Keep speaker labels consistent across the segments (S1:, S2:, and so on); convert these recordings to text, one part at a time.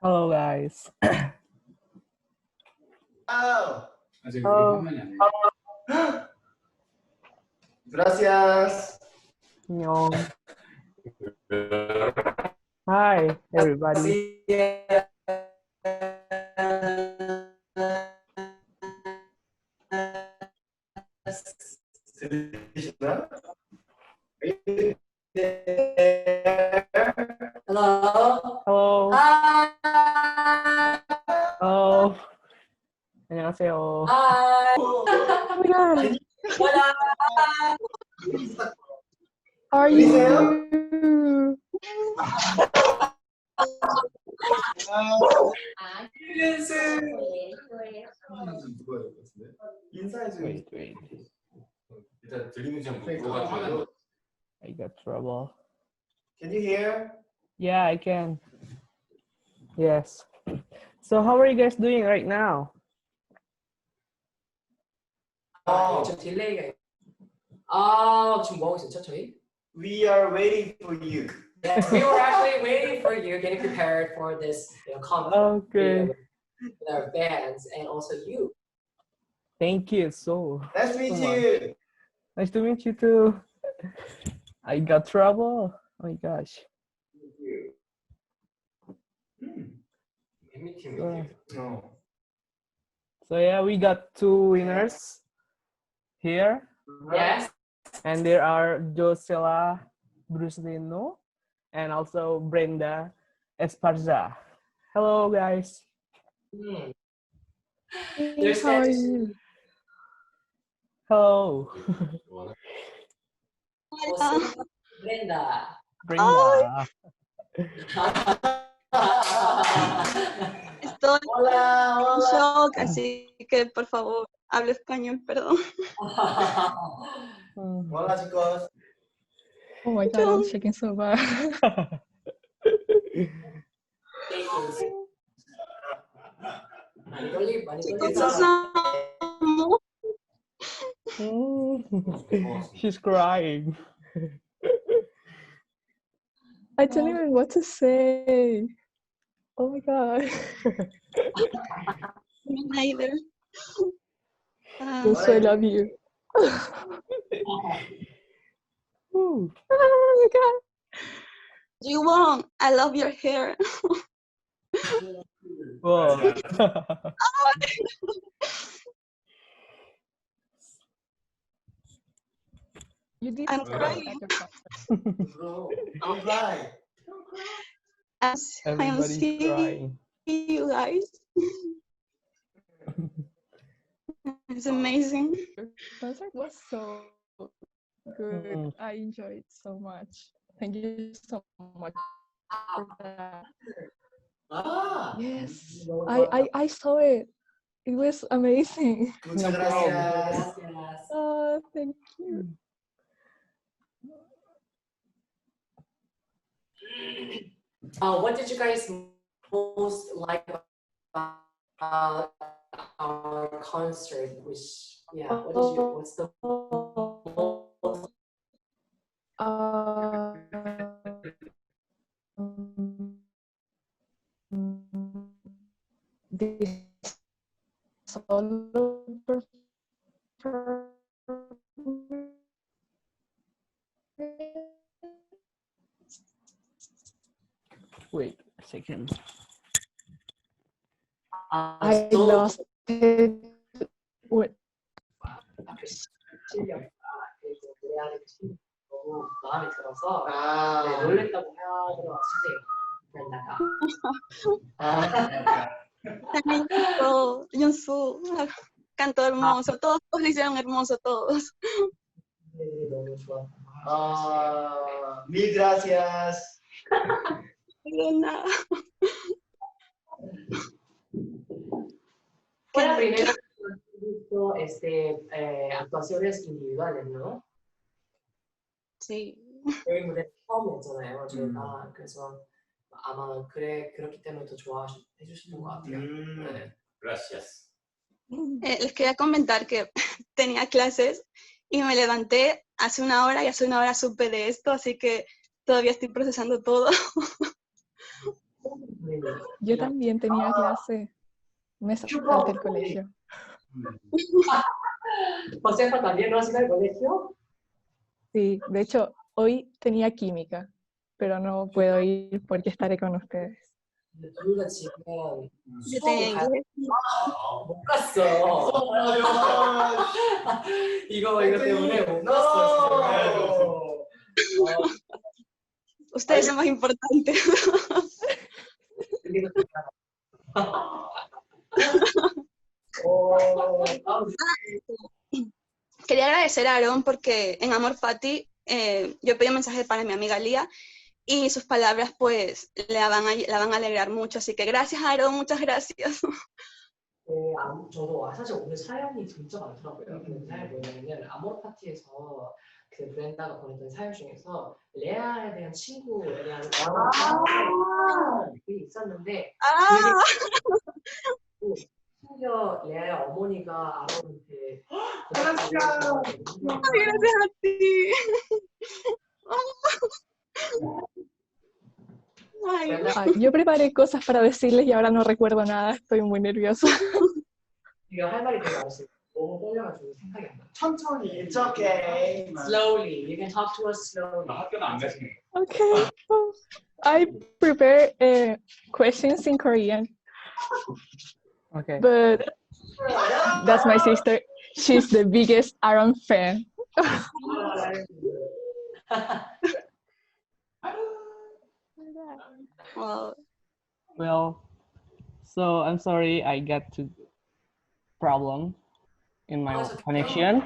S1: Hello guys.
S2: Oh.
S1: Oh.
S2: Gracias.
S1: Nyong. Hi everybody.
S2: Hello.
S1: Hello.
S2: Hi.
S1: Oh. 안녕하세요.
S2: Hi.
S1: Oh my god.
S2: Hola.
S1: How are you? Wait.
S2: 일단 들리는지 한번 물어봐줘요.
S1: I got trouble.
S2: Can you hear?
S1: Yeah, I can. Yes. So how are you guys doing right now?
S2: 좀 딜레이가. 지금 뭐 하고 있었죠, 저희? We are waiting for you. Yes, we were actually waiting for you, getting prepared for this conference
S1: Okay.
S2: with our fans and also you.
S1: Thank you so.
S2: Nice to meet
S1: so
S2: you.
S1: Nice to meet you too. I got trouble. Oh my gosh. So yeah, we got two winners here.
S2: Yes.
S1: And there are Josela Bruslino and also Brenda Esparza. Hello guys.
S2: There's
S3: How are you?
S1: Hello.
S2: Brenda.
S1: Brenda.
S3: Estoy
S2: Hola,
S3: en
S2: hola.
S3: shock, así que por favor, hable español, perdón.
S2: Hola, chicos.
S4: Oh my god, I'm shaking so bad.
S3: Chicos, amo.
S1: She's crying.
S4: I don't even know what to say. Oh my god.
S3: Me neither.
S4: Also, I love you.
S1: Oh
S4: my god.
S3: You won. I love your hair.
S1: Whoa.
S4: You did
S3: I'm
S4: so
S3: crying.
S2: Don't cry.
S3: I'm
S1: Everybody's
S3: seeing
S1: crying.
S3: you guys. It's amazing.
S4: Concert was so good. I enjoyed so much. Thank you so much for that. Yes, I saw it. It was amazing.
S2: Muchas gracias.
S4: Oh, thank you.
S2: What did you guys most like about our concert? What's the most
S4: This solo performance.
S1: Wait a second.
S4: I lost it. What?
S2: 마음에 들어서 놀랬다고 하더라고요.
S3: Tremendo, Yunsu. Cantó hermoso. Todos lo hicieron hermoso, todos.
S2: 너무 좋아. Mil gracias.
S3: De nada.
S2: Fue la primera vez que he visto actuaciones individuales, ¿no?
S3: Sí.
S2: 저희 무대 처음이었잖아요, 저희가. 그래서 아마 그렇기 때문에 더 해주셨던 것 같아요. 네.
S5: Gracias.
S3: Les quería comentar que tenía clases y me levanté hace una hora y hace una hora supe de esto, así que todavía estoy procesando todo.
S4: Yo también tenía clase. Me salté el colegio.
S2: ¿Josefa también no ha sido al colegio?
S4: Sí, de hecho, hoy tenía química, pero no puedo ir porque estaré con ustedes.
S2: 둘다 지금
S3: Yo tenía inglés.
S2: 못 갔어. 이거 때문에 못 갔어.
S3: Ustedes son más importantes. Quería agradecer a Aaron porque en Amor Fati yo pedí un mensaje para mi amiga Lía y sus palabras pues la van a alegrar mucho. Así que gracias Aaron, muchas gracias.
S2: 저도 사실 오늘 사연이 진짜 많더라고요. 그 사연이 뭐냐면 아모르 파티에서 그 브렌다가 보냈던 사연 중에서 레아에 대한 친구에 대한 게 있었는데 심지어 레아의 어머니가 아론한테
S3: Gracias a ti. Ay,
S4: Ay, yo preparé cosas para decirles y ahora no recuerdo nada, estoy muy nerviosa.
S2: 네가 할 말이 되게 많았어요. 너무 떨려가지고 생각이 안 나.
S6: 천천히, it's okay.
S2: Slowly, you can talk to us slowly.
S5: 학교는 안 가시는
S4: Okay. I prepare questions in Korean,
S1: Okay.
S4: but that's my sister. She's the biggest Aaron fan.
S3: wow.
S1: Well, so I'm sorry I got to problem in my connection.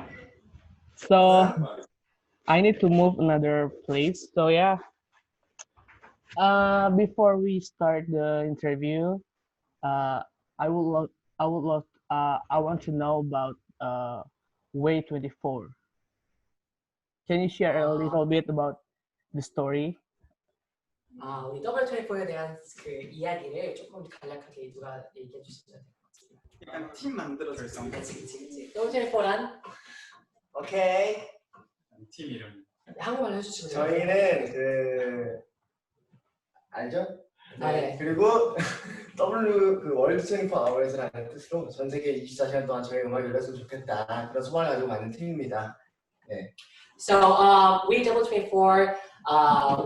S1: So I need to move another place. So yeah. Before we start the interview, I want to know about W24. Can you share a little bit about the story?
S2: 우리 W24에 대한 그 이야기를 조금 간략하게 누가 얘기해 주시면 될 것 같습니다.
S6: 약간 팀 만들어줬어.
S2: 그치. W24란
S6: 오케이.
S5: 팀 이름.
S2: 한국말로 해주시면 돼요.
S7: 저희는 그 알죠?
S2: 네.
S7: 그리고 W 그 월드 24 아워즈라는 뜻으로 전 세계 24시간 동안 저희 음악이 열렸으면 좋겠다 그런 소망을 가지고 만든 팀입니다. 네.
S2: So we W24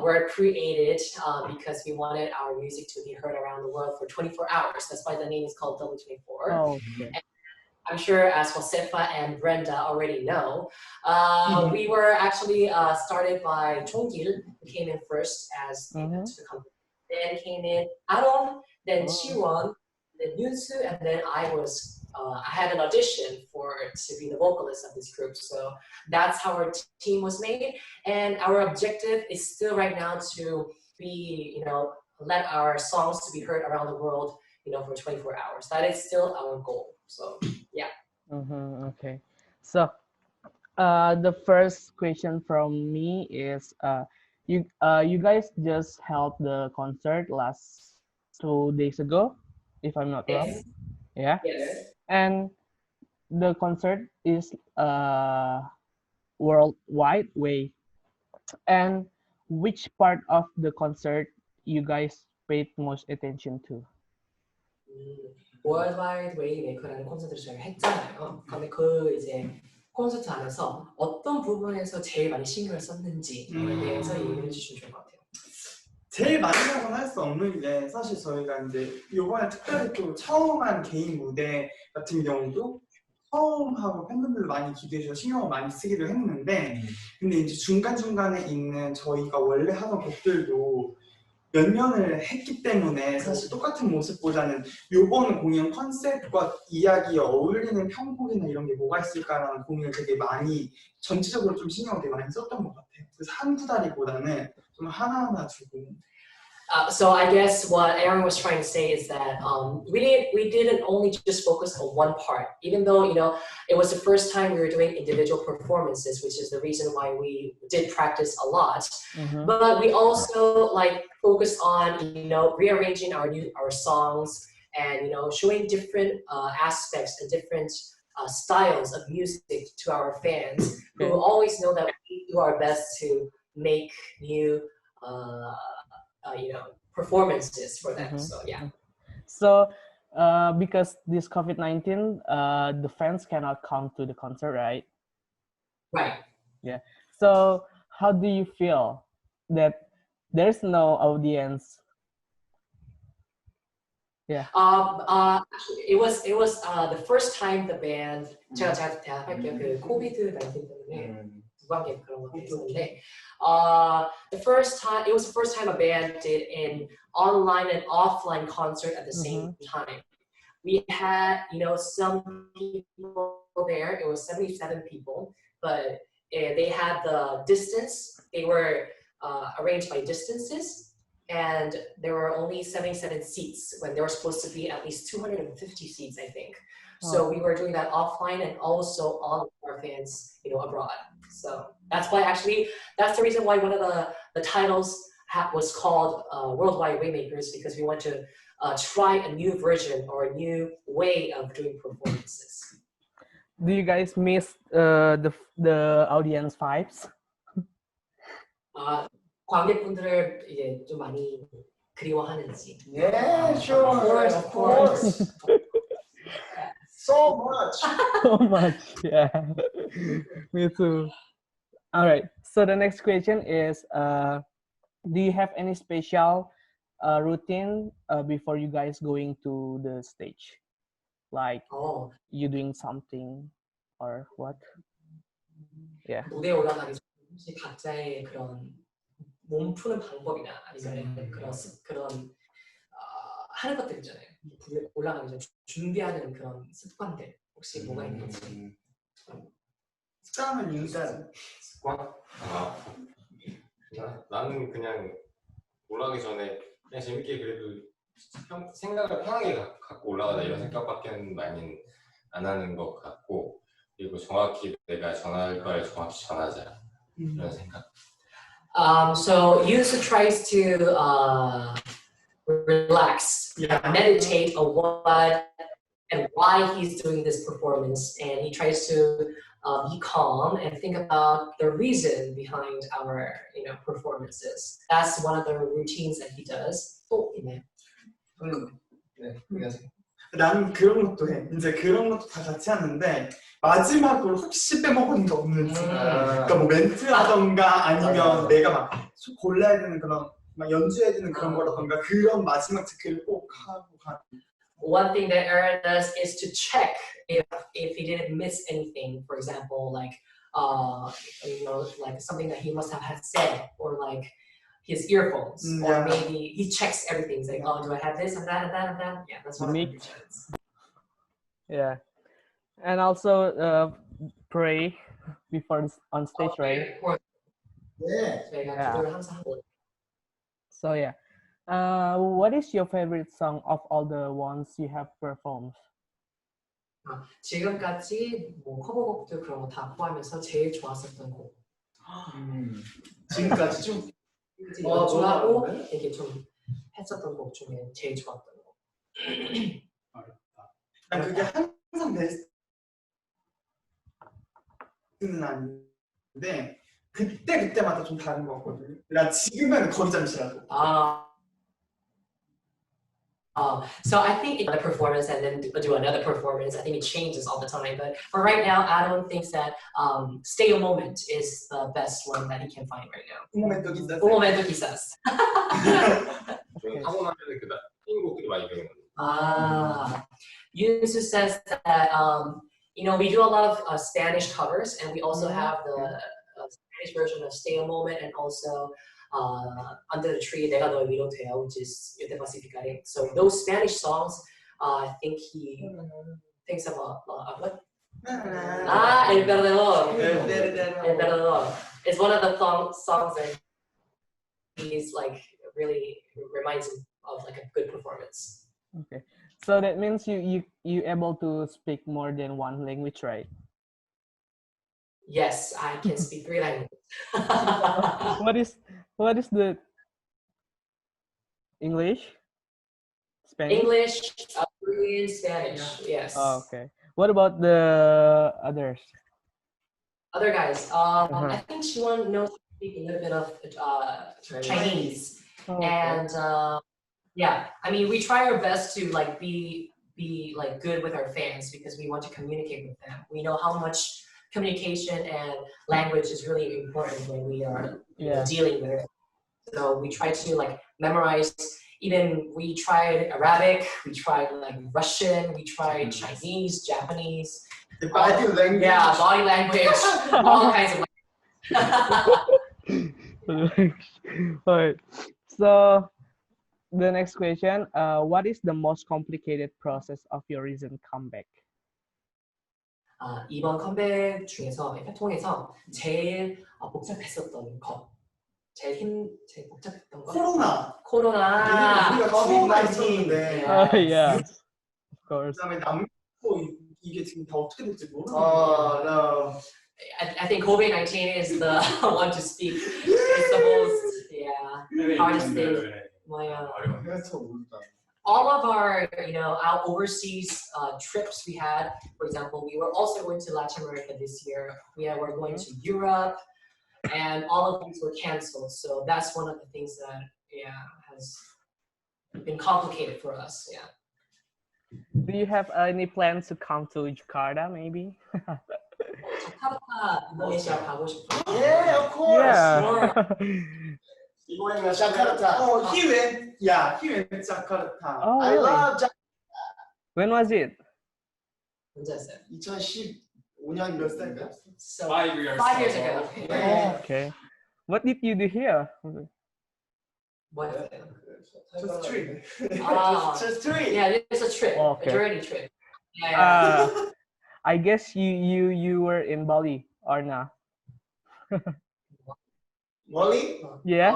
S2: were created because we wanted our music to be heard around the world for 24 hours. That's why the name is called W24.
S1: Oh, okay.
S2: And I'm sure as Josefa and Brenda already know, we were actually started by Chonggil, who came in first as to the company. Then came in Aaron, then Chiwon, then Yunsu, and then I had an audition to be the vocalist of this group. So that's how our team was made. And our objective is still right now to be, let our songs to be heard around the world, for 24 hours. That is still our goal. So yeah.
S1: Okay. So the first question from me is you guys just held the concert last 2 days ago, if I'm not wrong. Yeah.
S2: Yes.
S1: And the concert is worldwide way. And which part of the concert you guys paid most attention to?
S2: Worldwide Waymaker라는 콘서트를 저희가 했잖아요. 근데 그 이제 콘서트 안에서 어떤 부분에서 제일 많이 신경을 썼는지에 대해서 얘기해 주시면 좋을 것 같아요.
S6: 제일 많이라고는 할 수 없는 게 사실 저희가 이제 이번에 특별히 또 처음 한 개인 무대 같은 경우도 처음 하고 팬분들도 많이 기대해 주셔서 신경을 많이 쓰기도 했는데 근데 이제 중간중간에 있는 저희가 원래 하던 곡들도 몇 년을 했기 때문에 사실 똑같은 모습보다는 이번 공연 컨셉과 이야기에 어울리는 편곡이나 이런 게 뭐가 있을까라는 고민을 되게 많이 전체적으로 좀 신경을 되게 많이 썼던 것 같아요. 그래서 한두 다리보다는 좀 하나하나 두고
S2: So I guess what Aaron was trying to say is that we didn't only just focus on one part, even though it was the first time we were doing individual performances, which is the reason why we did practice a lot. But we also focused on rearranging our songs and showing different aspects and different styles of music to our fans who always know that we do our best to make new performances for them. So yeah.
S1: So because this COVID-19, the fans cannot come to the concert, right?
S2: Right.
S1: Yeah. So how do you feel that there's no audience? Yeah.
S2: Actually, it was the first time the band 제가 대답할게요. 그 코비드 19 때문에 무관객 그런 것도 있었는데 it was the first time a band did an online and offline concert at the same time. We had some people there. It was 77 people, but they had the distance. They were arranged by distances. And there were only 77 seats when there were supposed to be at least 250 seats, I think. So we were doing that offline and also on our fans, abroad. So that's the reason why one of the titles was called Worldwide Waymakers, because we want to try a new version or a new way of doing performances.
S1: Do you guys miss the audience vibes?
S2: 관객분들을 이제 좀 많이 그리워하는지.
S7: Yeah, sure. Of course. So much.
S1: So much, yeah. Me too. All right. So the next question is, do you have any special routine before you guys going to the stage? Like you doing something or what? Yeah.
S2: 무대에 올라가기 전에 혹시 각자의 그런 몸 푸는 방법이나 아니면 그런 하는 것들 있잖아요. 무대에 올라가기 전에 준비하는 그런 습관들 혹시 뭐가 있는지.
S6: 습관은 일단
S5: 습관? 나는 그냥 올라가기 전에 그냥 재밌게 그래도 생각을 편하게 갖고 올라가자 이런 생각밖에는 많이 안 하는 것 같고, 그리고 정확히 내가 전할 걸 정확히 전하자 이런 생각.
S2: So Yusu tries to relax, meditate on what and why he's doing this performance, and he tries to be calm and think about the reason behind our performances. That's one of the routines that he does. 또 있나요?
S6: 나는 그런 것도 해. 이제 그런 것도 다 같이 하는데 마지막으로 혹시 빼먹은 게 없는지. 그러니까 뭐 멘트라던가 아니면 내가 막 골라야 되는 그런 막 연주해야 되는 그런 거라던가 그런 마지막 체크를 꼭 하고 가는.
S2: One thing that Aaron does is to check if he didn't miss anything. For example, like something that he must have had said, or like his earphones, or maybe he checks everything. He's like, oh, do I have this and that and that and that? Yeah, that's one of the routines.
S1: Yeah, and also pray before on stage, right?
S2: Of course.
S7: Yeah.
S1: So yeah, what is your favorite song of all the ones you have performed?
S2: 지금까지 뭐 커버곡들 그런 거 다 포함해서 제일 좋았었던 곡.
S7: 지금까지 좀
S2: 연주하고 이렇게 좀 했었던 곡 중에 제일 좋았던 곡.
S6: 난 그게 항상 베스트는 아닌데 그때마다 좀 다른 것 같거든요. 난 지금은 거의 잠시라도.
S2: So I think in the performance and then do another performance, I think it changes all the time. But for right now, Adam thinks that Stay a Moment is the best one that he can find right now.
S6: Un momento quizás.
S2: Un momento quizás.
S5: 하고 나면 인 곡들이 많이 배우는.
S2: Yunsu says that we do a lot of Spanish covers, and we also have the Spanish version of Stay a Moment, and also Under the Tree, 내가 널 위로 돼요, which is Yo te pacificaré. So those Spanish songs, I think he thinks of what? El Perdedor. El Perdedor. It's one of the songs that he's like really reminds him of like a good performance.
S1: Okay. So that means you able to speak more than one language, right?
S2: Yes, I can speak 3 languages.
S1: What is the English, Spanish?
S2: English, Korean, Spanish. Yes.
S1: Oh, okay. What about the others?
S2: Other guys,
S1: Uh-huh.
S2: I think she knows to speak a little bit of Chinese,
S1: Oh, okay.
S2: and yeah, I mean, we try our best to like be like good with our fans because we want to communicate with them. We know how much communication and language is really important when we are dealing with it. So we try to like memorize. Even we tried Arabic, we tried like Russian, we tried Chinese, Japanese.
S7: The body language.
S2: Yeah, body language, all kinds of
S1: All right. So the next question, what is the most complicated process of your recent comeback?
S2: 이번 컴백 중에서 통해서 제일 복잡했었던 거, 제일 복잡했던 거. 코로나.
S7: 우리가 처음에 있었는데.
S1: Yeah, of course.
S6: 그다음에 이게 지금 다 어떻게 될지 모르겠어요.
S7: No.
S2: I think COVID-19 is the one to speak. It's the most, hardest thing. All of our, our overseas trips we had, for example, we were also going to Latin America this year. We were going to Europe, and all of these were canceled. So that's one of the things that, has been complicated for us. Yeah.
S1: Do you have any plans to come to Jakarta, maybe?
S2: 자카르타 인도네시아 가고 싶어요.
S7: Yeah, of course.
S1: Yeah.
S7: 이번에는 자카르타.
S6: He went Jakarta.
S1: Oh,
S7: I
S1: really?
S7: love Jakarta.
S1: When was it?
S2: 언제였어요?
S7: 2015년 몇 살인가?
S2: So
S5: 5 years
S2: 5 years ago.
S1: Oh, okay. What did you do here?
S2: What?
S7: Just trip.
S2: Just
S7: trip.
S2: Yeah, it's a trip,
S1: Okay.
S2: a journey trip. Yeah.
S1: I guess you were in Bali or not?
S7: 멀리?
S1: Yeah.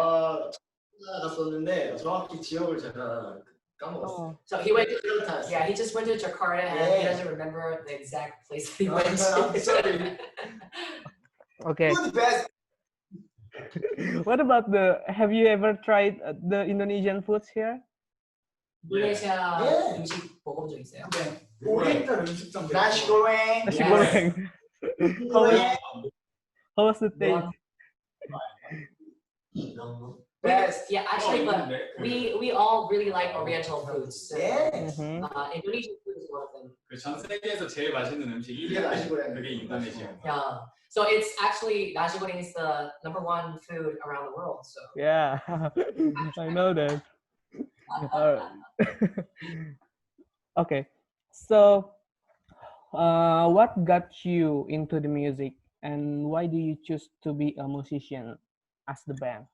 S7: 갔었는데 정확히 지역을 제가 까먹었어요.
S2: So he went to
S7: Jakarta.
S2: he just went to Jakarta and he doesn't remember the exact place that he went
S7: I'm
S2: to.
S7: sorry.
S1: Okay.
S7: Who's the best?
S1: What about have you ever tried the Indonesian foods here?
S2: 인도네시아
S7: 네.
S2: 음식 먹어본 적 있어요?
S6: 네. 오리엔탈 음식점.
S7: Nasi goreng.
S1: Nasi
S2: Yes.
S1: goreng. How was the taste?
S7: Best.
S2: Yeah, actually, but we all really like Oriental foods. So,
S7: Yes.
S2: Indonesian food is one of them.
S5: 전 세계에서 제일 맛있는 음식이
S7: 이게 nasi goreng.
S5: 그게 인도네시아.
S2: Yeah. So it's actually nasi goreng is the #1 food around the world. So
S1: Yeah, I know that. Okay, so what got you into the music, and why do you choose to be a musician as the band?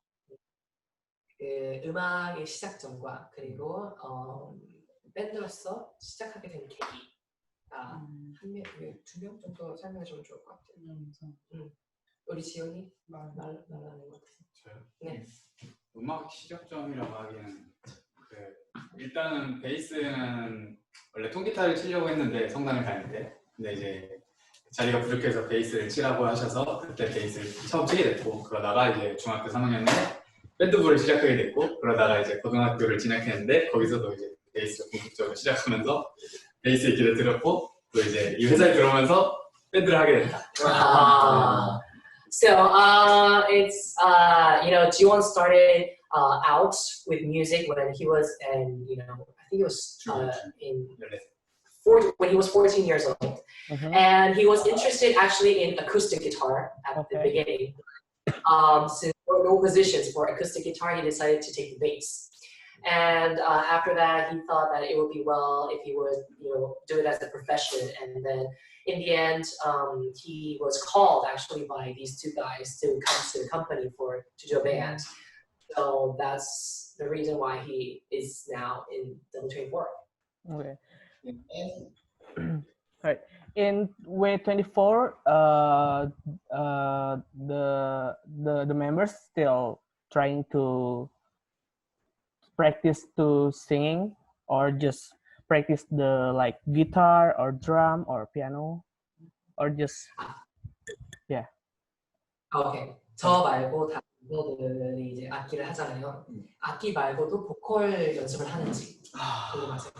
S2: 그 음악의 시작점과 그리고 밴드로서 시작하게 된 계기가 두 명 정도 설명해 주면 좋을 것 같아요. 우리 지연이 말하는 것 같아요.
S5: 저요?
S2: 네.
S5: 음악 시작점이라고 하기에는 일단은 베이스는 원래 통기타를 치려고 했는데 성당을 다닐 때, 근데 이제 자리가 부족해서 베이스를 치라고 하셔서 그때 베이스를 처음 치게 됐고, 그러다가 이제 중학교 3학년 때 밴드부를 시작하게 됐고, 그러다가 이제 고등학교를 진학했는데 거기서도 이제 베이스를 본격적으로 시작하면서 베이스의 길을 들었고, 또 이제 이 회사에 들어오면서 밴드를 하게 됐다.
S2: So it's Jiwon started out with music when he was in I think it was when he was 14 years old, and he was interested actually in acoustic guitar at the beginning. Since there were no positions for acoustic guitar, he decided to take the bass. And after that, he thought that it would be well if he would, do it as a profession. And then, in the end, he was called actually by these two guys to come to the company to do a band. So that's the reason why he is now in W24.
S1: Okay. Right. In W24, the members still trying to practice to singing, or just practice the like guitar or drum or piano, or just yeah.
S2: 오케이. 저 말고 다른 멤버들이 이제 악기를 하잖아요. 악기 말고도 보컬 연습을 하는지 궁금하세요.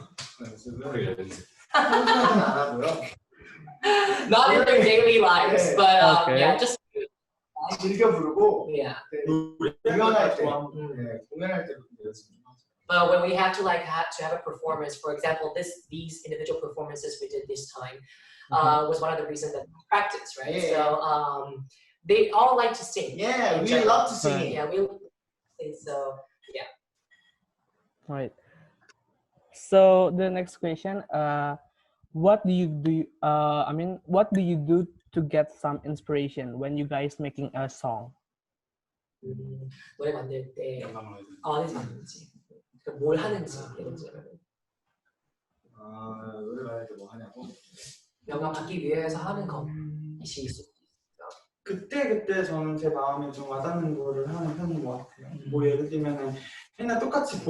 S5: 연습을
S7: 평소에는 안 하고요.
S2: Not in their daily lives, but
S1: Okay.
S2: yeah, just
S7: 즐겨 부르고
S2: yeah.
S7: 공연할 때 공연할 때 연습 좀 하죠.
S2: But when we have to have a performance, for example, these individual performances we did this time was one of the reasons that we practice, right?
S7: Yeah.
S2: So they all like to sing.
S7: Yeah,
S2: in
S7: we
S2: general.
S7: love to sing.
S2: Yeah, we love to sing. So yeah.
S1: Right. So the next question, what do you do? I mean, what do you do to get some inspiration when you guys making a song?
S2: 노래 만들 때 어디서 만드는지, 뭘 하는지 예를 들면
S7: 노래 만들 때 뭐 하냐고?
S2: 영감 받기 위해서 하는 것이 있을 수 있어요.
S6: 그때 저는 제 마음에 좀 와닿는 거를 하는 편인 것 같아요. 뭐 예를 들면은 맨날 똑같이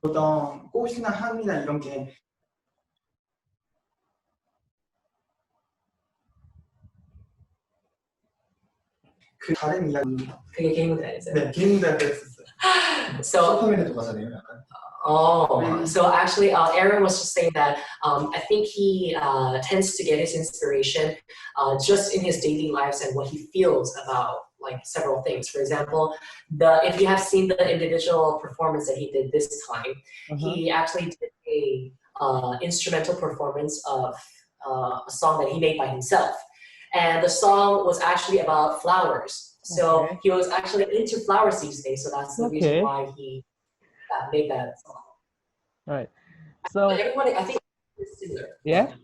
S6: 보던 꽃이나 향이나 이런 게 그 다른 이야기입니다.
S2: 그게 개인 무대 아니었어요?
S6: 네, 개인 무대 때 했었어요.
S2: So
S7: 슈퍼맨의 도가사네요, 약간.
S2: Oh, so actually, Aaron was just saying that I think he tends to get his inspiration just in his daily lives and what he feels about like several things. For example, if you have seen the individual performance that he did this time, he actually did a instrumental performance of a song that he made by himself, and the song was actually about flowers. So he was actually into flowers these days. So that's the reason why he made that song.
S1: Right. So
S2: everyone, I think, is similar.
S1: Yeah.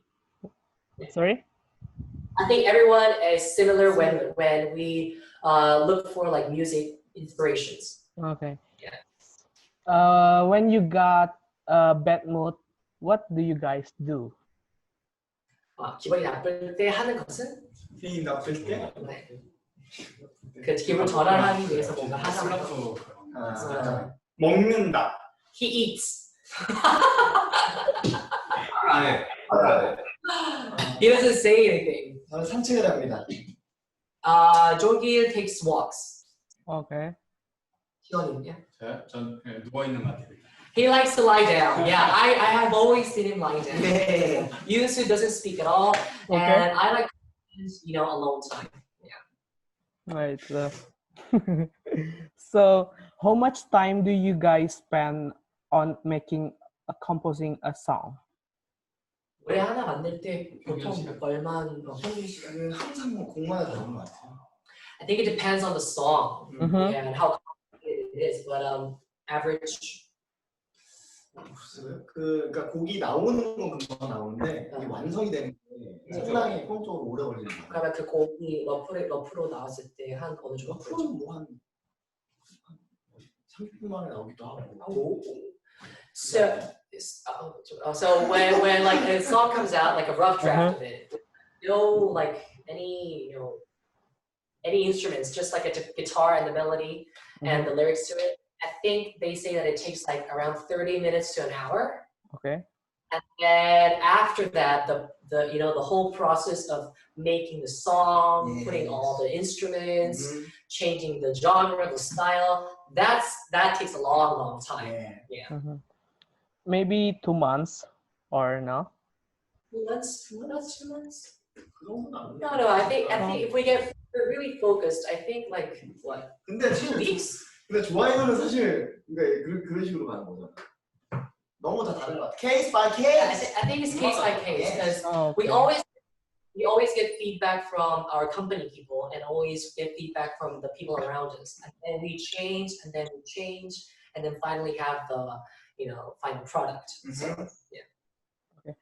S1: Sorry.
S2: I think everyone is similar when we look for like music inspirations.
S1: Okay.
S2: Yeah.
S1: When you got a bad mood, what do you guys do?
S2: 기분이 나쁠 때 하는 것은?
S6: 기분이 나쁠 때?
S2: 네. 그 기분 전환하기 위해서 뭔가 하는 거.
S6: 먹는다.
S2: He eats. He doesn't say anything.
S7: 저는 산책을 합니다.
S2: Jorgil takes walks.
S1: Okay.
S2: 시원이요?
S5: 저요? 전 그냥 누워 있는 것 같아요.
S2: He likes to lie down. Yeah, I have always seen him lying down. Yunsu doesn't speak at all, and I like, alone time. Yeah.
S1: Right. So, how much time do you guys spend on composing a song?
S2: 노래 하나 만들 때 보통 얼마나
S7: 평균 시간은 항상 곡마다 다른 것 같아요.
S2: I think it depends on the song and how complicated it is, but average.
S7: 그러니까 곡이 나오는 건 금방 나오는데 이게 완성이 되는 게 상당히 효율적으로 오래 걸리는 거예요.
S2: 그러면 그 곡이 러프로 나왔을 때 한 어느 정도?
S7: 러프로는 뭐한 30분 만에 나오기도 하고.
S2: So when like a song comes out, like a rough draft of it, no like any instruments, just like a guitar and the melody and the lyrics to it. I think they say that it takes like around 30 minutes to an hour.
S1: Okay.
S2: And then after that, the whole process of making the song, putting all the instruments, changing the genre, the style, that takes a long time. Yeah.
S1: Maybe 2 months or no?
S2: 2 months? 2 months? No. I think if we get really focused, I think like what?
S7: 근데
S2: 2 weeks?
S7: 근데 좋아요는 사실 그런 식으로 가는 거잖아. 너무 다 다른 것 같아. Case by case.
S2: I think it's case by case because we always get feedback from our company people and always get feedback from the people around us, and then we change and then finally have the final product. So yeah.
S1: Okay.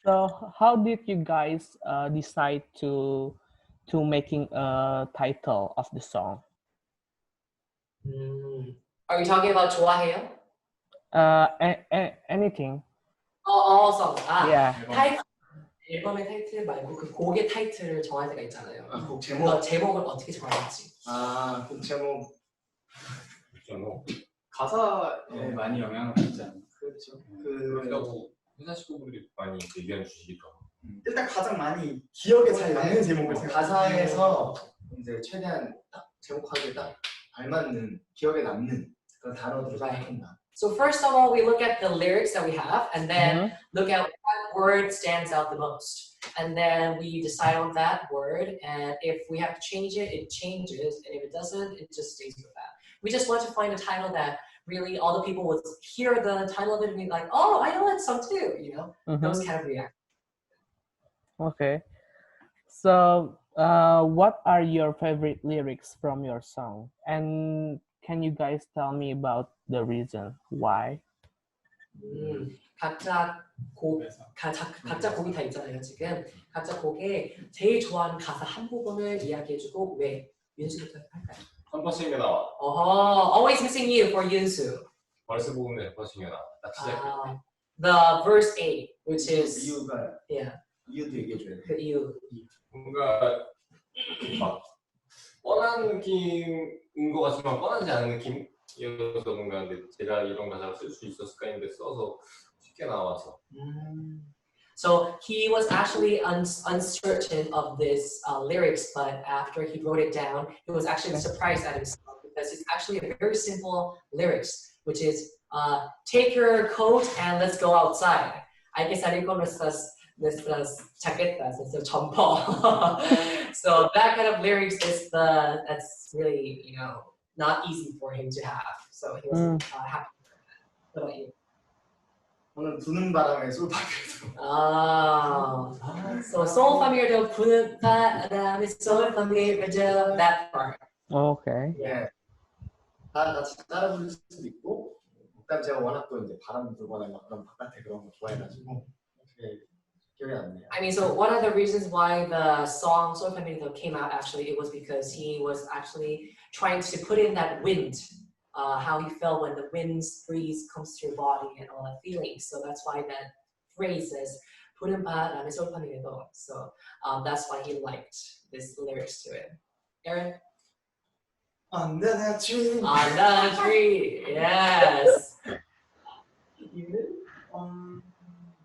S1: So how did you guys decide to making a title of the song?
S2: Are you talking about 좋아해요?
S1: Anything.
S2: All songs.
S1: Yeah.
S2: 앨범의 타이틀 말고 그 곡의 타이틀을 정할 때가 있잖아요.
S7: 곡 제목.
S2: 제목을 어떻게 정할지.
S7: 곡 제목.
S8: 가사에 많이 영향을 받지 않나요?
S6: 그렇죠.
S5: 그렇다고 회사 식구분들이 많이 의견 주시기도 하고.
S6: 일단 가장 많이 기억에 잘 남는 제목을 제가
S7: 가사에서 이제 최대한 딱 제목하기에 딱 알맞는 기억에 남는 그런 단어들을 선택한다.
S2: So first of all, we look at the lyrics that we have, and then look at what word stands out the most. And then we decide on that word, and if we have to change it, it changes, and if it doesn't, it just stays with that. We just want to find a title that really all the people would hear the title of it and be like, oh, I know that song too, you know, those kind of reactions.
S1: Okay. So, what are your favorite lyrics from your song? And can you guys tell me about the reason why?
S2: 각자 곡이 다 있잖아요, 지금. 각자 곡에 제일 좋아하는 가사 한 부분을 이야기해주고 왜? 윤수부터 할까요?
S5: 컴퍼싱에 나와.
S2: Always missing you for 윤수.
S5: 벌스 부분에 컴퍼싱에 나와. 딱 시작해.
S2: The verse 8, which is
S7: 이유가
S2: yeah.
S7: 이유도 얘기해줘야 돼.
S2: 그 이유.
S5: 뭔가 막 뻔한 느낌인 것 같지만 뻔하지 않은 느낌이어서 뭔가 근데 제가 이런 가사를 쓸 수 있었을까 했는데 써서 쉽게 나와서.
S2: So he was actually uncertain of this lyrics, but after he wrote it down, he was actually surprised at himself because it's actually a very simple lyrics, which is take your coat and let's go outside. Hay que salir con nuestras chaquetas, nuestro chompo. So that kind of lyrics is that's really, you know, not easy for him to have. So he was happy. What about you?
S7: 오늘 부는 바람에 솔파미도.
S2: So soul familiar도 부는 바람에 soul familiar도 that part.
S1: Okay.
S7: 네. 다 같이 따라 부를 수도 있고, 그다음 제가 워낙 또 이제 바람 불거나 막 그런 바깥에 그런 거 좋아해가지고 기억이 안 나요.
S2: I mean, so one of the reasons why the song Soul Familiar도 came out actually, it was because he was actually trying to put in that wind. How he felt when the wind's breeze comes to your body and all that feeling. So that's why that phrase is 푸른 바람에 솔파미래도. So that's why he liked this lyrics to it. Aaron?
S6: Under the tree.
S2: Under the tree. Yes.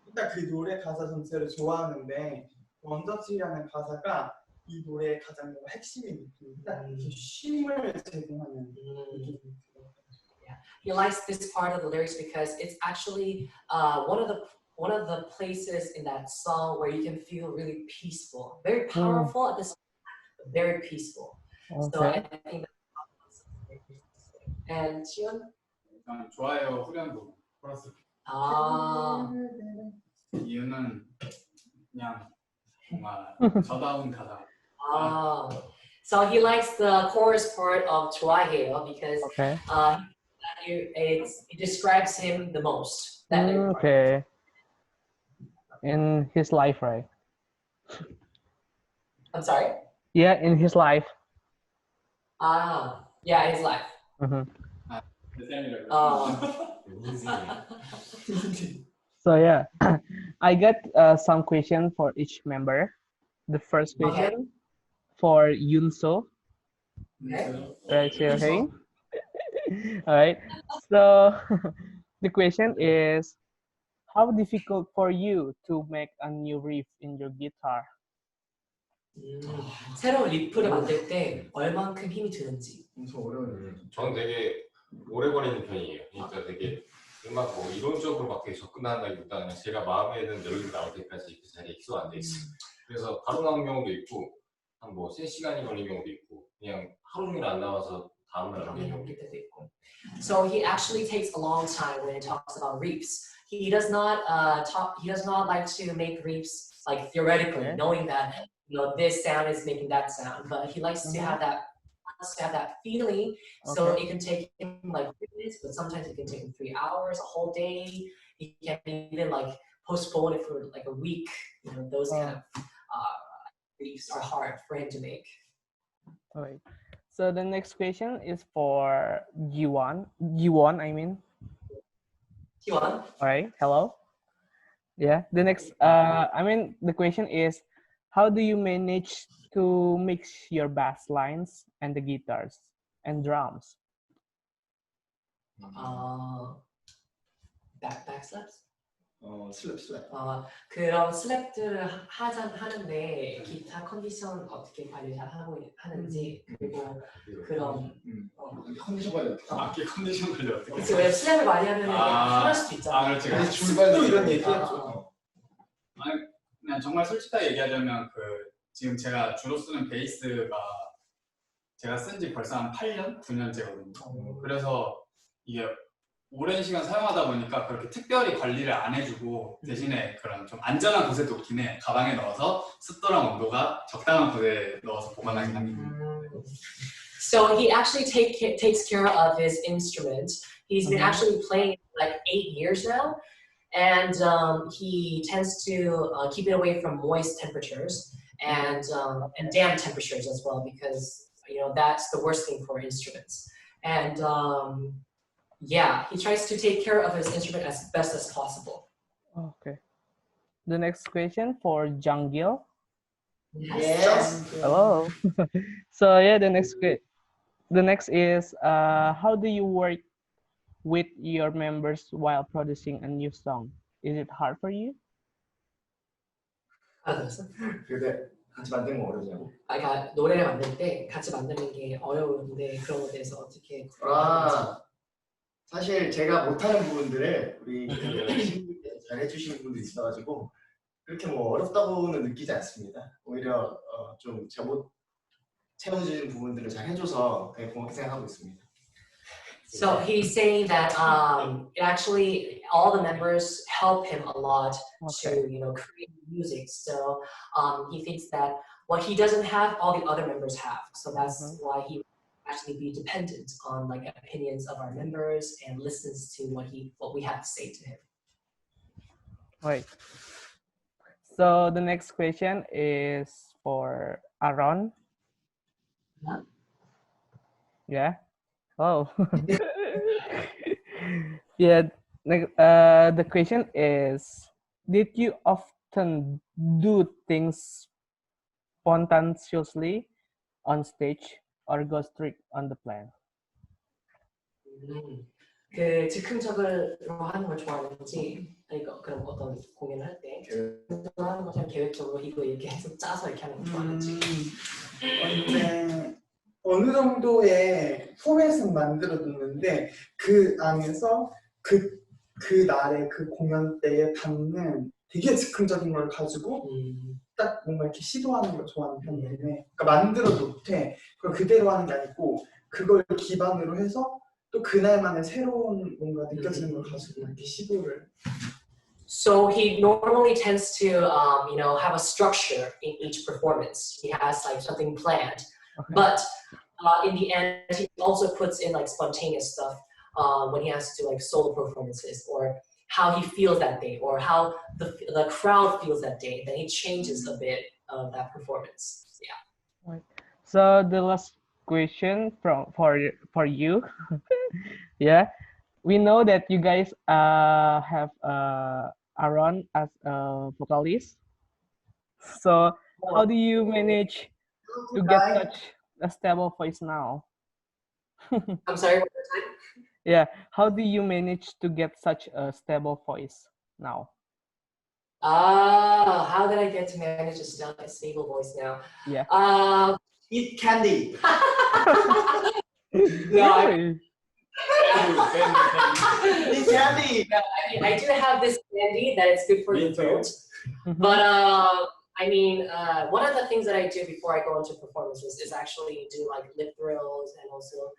S6: 일단 그 노래 가사 전체를 좋아하는데 언더트리라는 가사가 이 노래의 가장 핵심인 느낌이다. 쉼을 제공하는 느낌이 들어요.
S2: He likes this part of the lyrics because it's actually one of the places in that song where you can feel really peaceful, very powerful at the same time, but very peaceful.
S1: Okay.
S2: So I think that's and Chion?
S8: 좋아요 후렴구 플러스. 이유는 그냥 뭔가 저다운 가사.
S2: So he likes the chorus part of 좋아해요 because it describes him the most.
S1: Okay. In his life, right?
S2: I'm sorry?
S1: Yeah, in his life.
S2: Yeah, his life.
S1: So yeah, I got some question for each member. The first question for Yunso. Right here, hey. All right. So the question is, how difficult for you to make a new riff in your guitar?
S2: 새로운 리프를 만들 때 얼만큼 힘이 드는지.
S7: 엄청 어려워요.
S5: 저는 되게 오래 걸리는 편이에요. 그러니까 되게 음악 뭐 이론적으로 막 되게 접근한다기보다는 제가 마음에 드는 멜로디 나올 때까지 그 자리에 기소가 안 돼 있어요. 그래서 바로 나온 경우도 있고 한 뭐 3시간이 걸린 경우도 있고 그냥 하루 종일 안 나와서 다음날 나오는 경우도 있고.
S2: So he actually takes a long time when he talks about reefs. He does not like to make reefs like theoretically, knowing that this sound is making that sound, but he likes to have that feeling. So it can take him like 3 minutes, but sometimes it can take him 3 hours, a whole day. He can even like postpone it for like a week. Those kind of reefs are hard for him to make.
S1: All right. So the next question is for Jiwon. Jiwon, I mean.
S2: Jiwon.
S1: All right. Hello. Yeah. The next. The question is, how do you manage to mix your bass lines and the guitars and drums?
S2: back slaps?
S7: 슬랩.
S2: 그런 슬랩들을 하는데 기타 컨디션 어떻게 관리를 하는지 그리고 그런
S7: 컨디션 관리 어떻게
S8: 악기 컨디션 관리 어떻게
S2: 그치 왜 슬랩을 많이 하면 편할 수도 있잖아.
S8: 그렇지.
S7: 줄발도 이런 얘기했죠.
S8: 아니 그냥 정말 솔직하게 얘기하자면 지금 제가 주로 쓰는 베이스가 제가 쓴 지 벌써 한 8년, 9년째거든요. 그래서 이게 오랜 시간 사용하다 보니까 그렇게 특별히 관리를 안 해주고 대신에 그런 좀 안전한 곳에 놓긴 해. 가방에 넣어서 습도랑 온도가 적당한 곳에 넣어서 보관하긴 합니다.
S2: So he actually takes care of his instrument. He's been actually playing like 8 years now, and he tends to keep it away from moist temperatures and damp temperatures as well, because that's the worst thing for instruments. And yeah, he tries to take care of his instrument as best as possible.
S1: Okay. The next question for Jangil.
S2: Yes.
S1: Hello. So yeah, the next is how do you work with your members while producing a new song? Is it hard for you?
S7: 근데 같이 만드는 거 어려우냐고?
S2: 그러니까 노래를 만들 때 같이 만드는 게 어려운데 그런 것에 대해서 어떻게
S7: 사실 제가 못하는 부분들을 우리 친구들께서 잘 해주시는 분들이 있어가지고 그렇게 뭐 어렵다고는 느끼지 않습니다. 오히려 좀 제가 못 채워주는 부분들을 잘 해줘서 되게 고맙게 생각하고 있습니다.
S2: So he's saying that actually all the members help him a lot to create music. So he thinks that what he doesn't have, all the other members have. So that's why he actually be dependent on like opinions of our members and listens to what we have to say to him.
S1: Right. So the next question is for Aaron. Yeah. Oh. Yeah. The question is, did you often do things spontaneously on stage or go strict on the plan?
S2: 그 즉흥적으로 하는 걸 좋아하는지, 그러니까 그럼 어떤 공연을 할 때 즉흥적으로 하는 것처럼 계획적으로 이렇게 해서 짜서 이렇게 하는 걸 좋아하는지.
S6: 이제 어느 정도의 포맷은 만들어뒀는데 그 안에서 그 날의 그 공연 때에 받는 되게 즉흥적인 걸 가지고 딱 뭔가 이렇게 시도하는 걸 좋아하는 편이에요. 그러니까 만들어놓되 그걸 그대로 하는 게 아니고 그걸 기반으로 해서 또 그날만의 새로운 뭔가 느껴지는 걸 가지고 이렇게 시도를.
S2: So he normally tends to, have a structure in each performance. He has like something planned, but in the end, he also puts in like spontaneous stuff when he has to do like solo performances or how he feels that day or how the crowd feels that day. Then he changes a bit of that performance. Yeah.
S1: Right. So the last question for you. Yeah, we know that you guys have Aaron as a vocalist. So how do you manage to get such a stable voice now?
S2: I'm sorry, one more time?
S1: Yeah, how do you manage to get such a stable voice now?
S2: How did I get to manage a stable voice now?
S1: Yeah.
S7: Eat candy.
S2: No,
S7: Eat candy.
S2: No, I do have this candy that is good for the throat. But one of the things that I do before I go into performances is actually do like lip thrills and also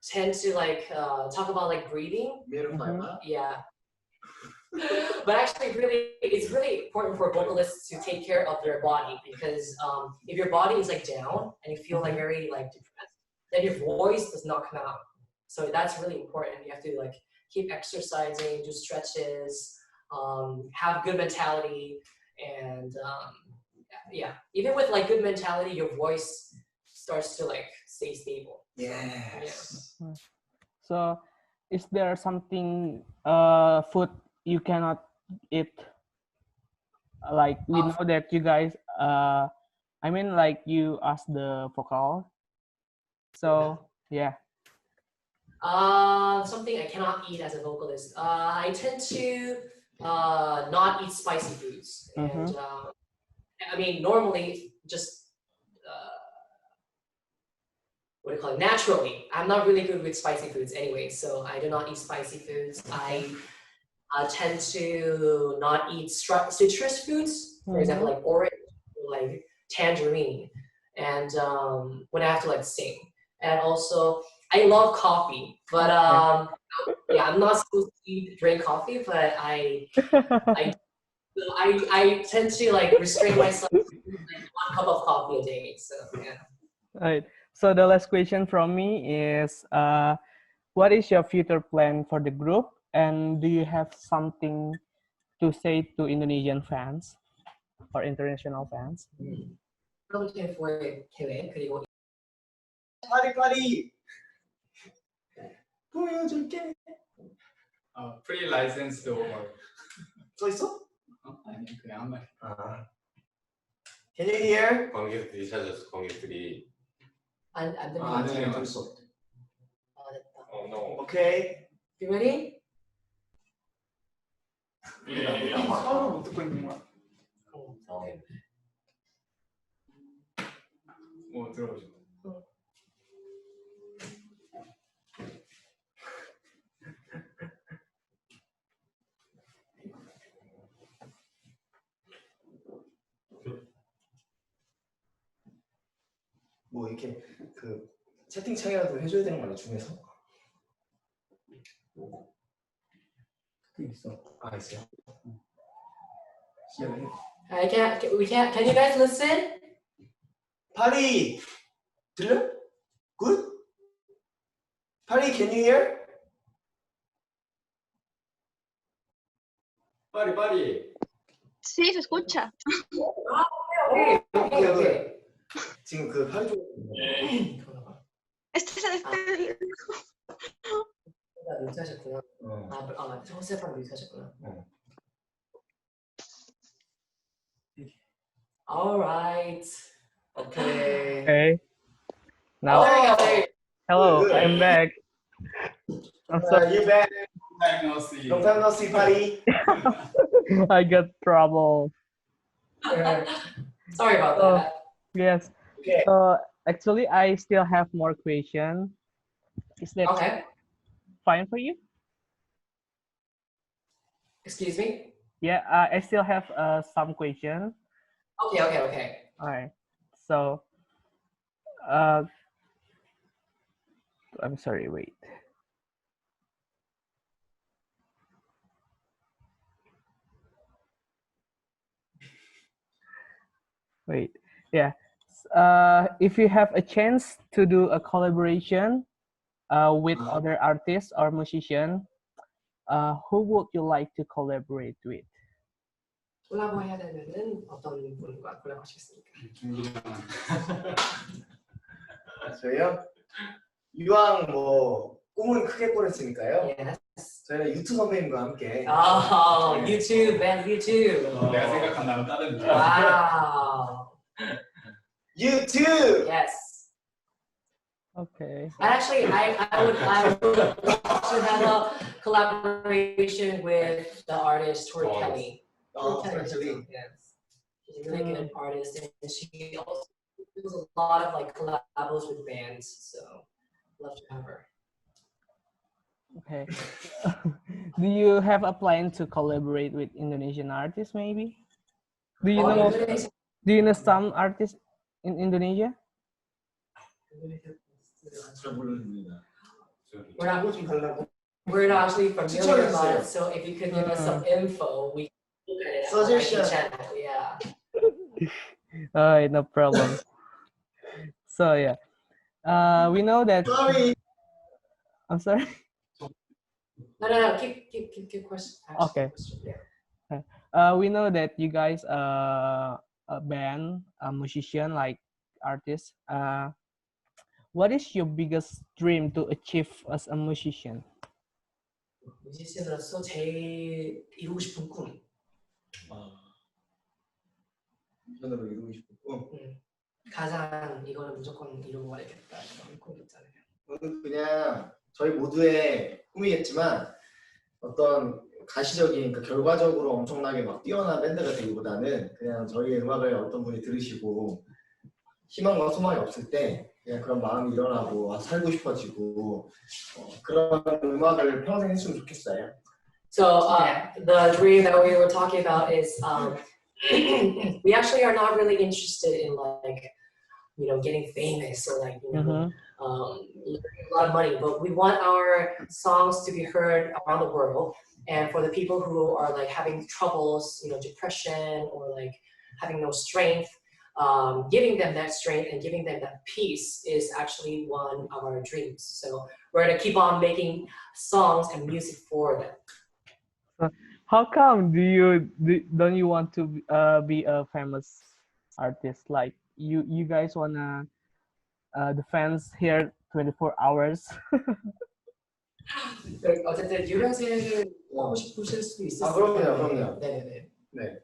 S2: tend to like talk about like breathing. Yeah. But actually, it's really important for vocalists to take care of their body because if your body is like down and you feel like very like depressed, then your voice does not come out. So that's really important. You have to like keep exercising, do stretches, have good mentality, and yeah, even with like good mentality, your voice starts to like stay stable.
S7: Yes.
S2: Yeah.
S1: So, is there something food you cannot eat? Like we know that you guys, like you asked the vocal. So yeah.
S2: Something I cannot eat as a vocalist. I tend to not eat spicy foods, and I mean normally just what do you call it? Naturally, I'm not really good with spicy foods anyway, so I do not eat spicy foods. I tend to not eat citrus foods, for example, like orange, or like tangerine, and when I have to like sing. And also, I love coffee, but yeah, I'm not supposed to drink coffee, but I tend to like restrain myself to like 1 cup of coffee a day. So yeah.
S1: Right. So the last question from me is, what is your future plan for the group, and do you have something to say to Indonesian fans or international fans?
S2: W24 계획 그리고
S7: 파리 보여줄게.
S8: pre-licensed or
S7: 써 있어?
S8: 아니 그냥 한 말.
S7: Can you hear?
S5: 관객들이 찾았어. 관객들이.
S2: 안 들리네.
S7: 아니요, 들을 수 없대.
S2: 됐다.
S5: Oh no.
S7: 오케이.
S2: You ready?
S6: 서로 못 듣고 있는 거야.
S8: 뭐 들어보죠.
S7: 뭐 이렇게 그 채팅창이라도 해줘야 되는 거 아니야 중에서? 그 있어. 아 있어요? 시작해.
S2: Can you guys listen?
S7: 파리 들려? Good? 파리 can you hear?
S5: 파리.
S3: Sí, se escucha.
S2: Okay.
S7: 지금 그 파리 쪽.
S3: Este se despide.
S2: 뮤트하셨구나. 호세판 뮤트하셨구나. Alright. Okay.
S1: Okay. Now, hello,
S7: Good.
S1: I'm back. I'm sorry,
S7: You back?
S8: Long time no see.
S7: Long time no see, 파리.
S1: I got trouble.
S2: Sorry about that.
S1: Yes.
S7: Okay.
S1: Actually, I still have more questions. Is that
S2: Okay.
S1: fine for you?
S2: Excuse me?
S1: Yeah, I still have some questions.
S2: Okay.
S1: All right. So, I'm sorry, wait. Wait, yeah. If you have a chance to do a collaboration with other artists or musicians, who would you like to collaborate with?
S2: 콜라보 해야 되면은 어떤 분과 콜라보 하시겠습니까?
S7: 저희요? 이왕 뭐 꿈은 크게 꾸렸으니까요.
S2: Yes.
S7: 저희는 유튜브 선배님과 함께.
S2: Oh, YouTube, man, YouTube.
S8: 내가 생각한다면 다른.
S2: Wow.
S7: YouTube.
S2: Yes.
S1: Okay.
S2: Actually, I would to have a collaboration with the artist Tori Kelly.
S7: Kelly.
S2: Yes. She's a really good artist, and she also does a lot of like collabos with bands. So, love to have her.
S1: Okay. Do you have a plan to collaborate with Indonesian artists, maybe? Do you know? Do you know some artists in Indonesia?
S2: We're not actually familiar about it, so if you could give us some info, we can look at it on our channel. Yeah.
S1: All right, no problem. So yeah, we know that.
S7: Sorry.
S1: I'm sorry.
S2: No. Keep question.
S1: Okay.
S2: Yeah.
S1: We know that you guys are a band, a musician, like artist. What is your biggest dream to achieve as a musician?
S2: 뮤지션으로서 제일 이루고 싶은 꿈.
S7: 뮤지션으로 이루고 싶은 꿈.
S2: 가장 이거는 무조건 이루고 가야겠다 그런 꿈 있잖아요.
S7: 저는 그냥 저희 모두의 꿈이겠지만 어떤 가시적인 그러니까 결과적으로 엄청나게 막 뛰어난 밴드가 되기보다는 그냥 저희의 음악을 어떤 분이 들으시고 희망과 소망이 없을 때 그냥 그런 마음이 일어나고 살고 싶어지고 그런 음악을 평생 했으면 좋겠어요.
S2: So the dream that we were talking about is we actually are not really interested in like getting famous or like a lot of money, but we want our songs to be heard around the world. And for the people who are like having troubles, depression or like having no strength, giving them that strength and giving them that peace is actually one of our dreams. So we're gonna keep on making songs and music for them.
S1: How come don't you want to be a famous artist? Like you guys wanna the fans here 24 hours?
S2: 어쨌든 유명세를 하고 싶으실 수도 있을 수
S7: 그럼요.
S2: 네네네.
S7: 네.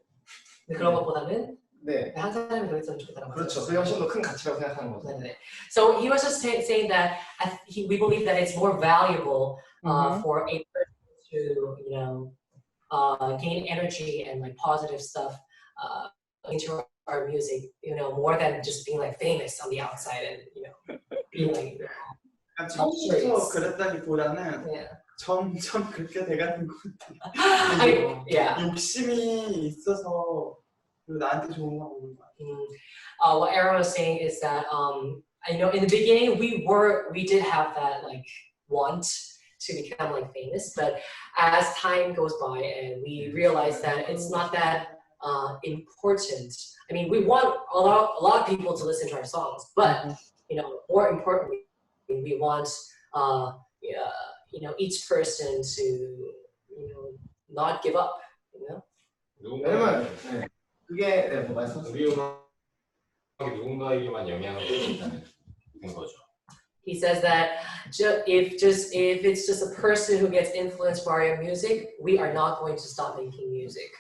S2: 그런 것보다는
S7: 네.
S2: 한 사람이 더 있으면 좋겠다는 거죠.
S7: 그렇죠. 그게 훨씬 더 큰 가치라고 생각하는 거죠.
S2: 네네. So he was just saying that we believe that it's more valuable for a person to gain energy and like positive stuff into our music, more than just being like famous on the outside and being like.
S6: 처음부터 그랬다기보다는 점점 그렇게 돼가는 것 같아요. 욕심이 있어서 나한테 좋은 거 보는 거야.
S2: What Aaron was saying is that I know in the beginning we did have that like want to become like famous, but as time goes by and we realize that it's not that important. I mean, we want a lot of people to listen to our songs, but more importantly, we want each person to not give up.
S7: 왜냐면 그게 뭐 말씀하세요?
S5: 우리 음악이 누군가에게만 영향을 미친다는 거죠.
S2: He says that if it's just a person who gets influenced by our music, we are not going to stop making music.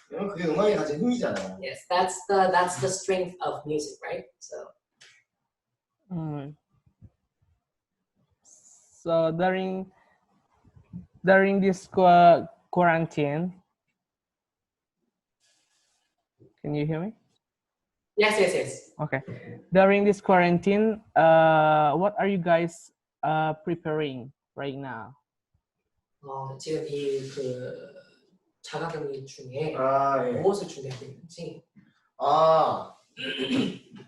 S7: 그게 음악이 가진 힘이잖아요.
S2: Yes, that's the strength of music, right? So.
S1: So during this quarantine, can you hear me?
S2: Yes.
S1: Okay. During this quarantine, what are you guys preparing right now?
S2: 지금 이 자가격리 중에 무엇을 준비하고 있는지.